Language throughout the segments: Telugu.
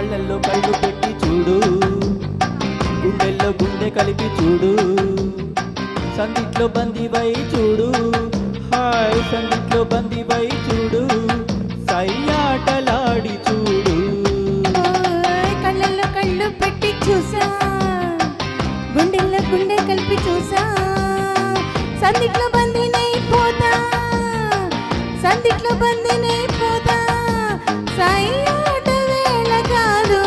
కళ్ళల్లో కళ్ళు పెట్టి చూడు, గుండెల్లో గుండె కలిపి చూడు, సందిట్లో బందివై చూడు, హాయ్ సందిట్లో బందివై చూడు, సయ్యాటలాడి చూడు. కళ్ళల్లో కళ్ళు పెట్టి చూసా, గుండెల్లో గుండె కలిపి చూసా, సందిట్లో బందినైపోతా, సందిట్లో బందినైపోతా, సయ్యాట వేళ కాదు.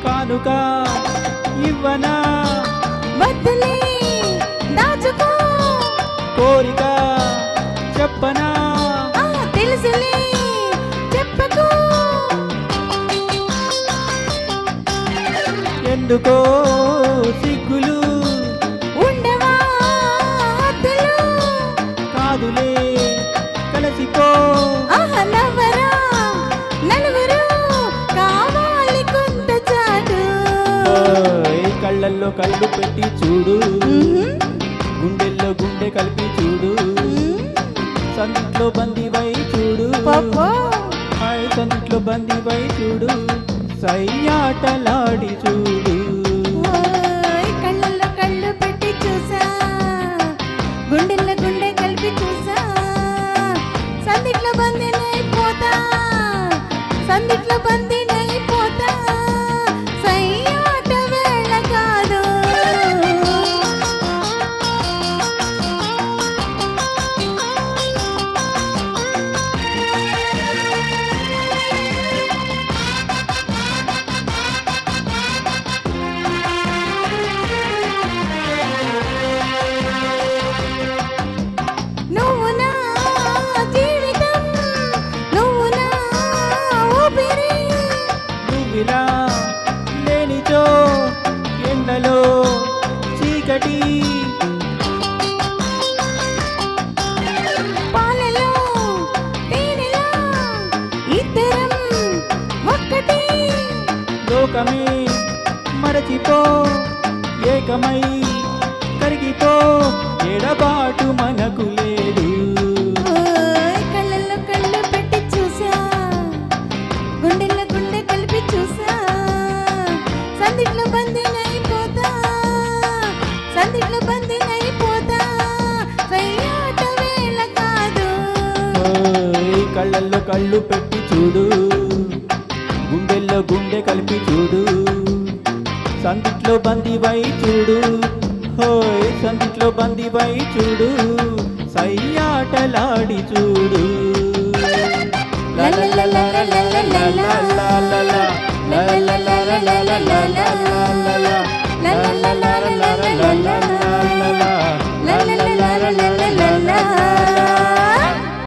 కానుక ఇవ్వనా వద్దులే దాచుకో, కోరిక చెప్పనా తెలుసులే చెప్పకు, ఎందుకో సిగ్గులు ఉండవా హద్దులు, కాదులే కలిసిపో, నవ్వరా నలుగురు కావాలి కొంత చాటు. కళ్ళల్లో కళ్ళు పెట్టి చూడు, గుండెల్లో గుండె కలిపి చూడు, సందిట్లో బందివై చూడు, హాయ్ సందిట్లో బందివై చూడు, సయ్యాటలాడి చూడు. కళ్ళల్లో కళ్ళు పెట్టి చూసా, గుండెల్లో గుండె కలిపి చూసా, సందిట్లో బందినైపోతా, సందిట్లో బందినైపోతా, సయ్యాట వేళ కాదు. నువ్వు నా జీవితం, నువ్వు నా ఊపిరి, నువ్విలా లేనిచో ఎండలో చీకటి, పాలలో తేనెలా ఇద్దరం ఒక్కటి, లోకమే మరచిపో, ఏకమై కరిగిపో, ఎడబాటు మనకు లేదు. కళ్ళల్లో కళ్ళు పెట్టి చూసా, గుండెల్లో గుండె కలిపి చూసా, సందిట్లో బందినైపోతా, సందిట్లో బందినైపోతా, సయ్యాట వేళ కాదు. కళ్ళల్లో కళ్ళు పెట్టి చూడు, గుండెల్లో గుండె కలిపి చూడు, సందిట్లో బందివై చూడు, హోయ్ సందిట్లో బందివై చూడు, సయ్యాటలాడి చూడు. లా లా లా లా లా లా లా లా లా లా లా, లా లా లా లా లా లా లా లా లా లా, లా లా లా లా లా లా లా లా.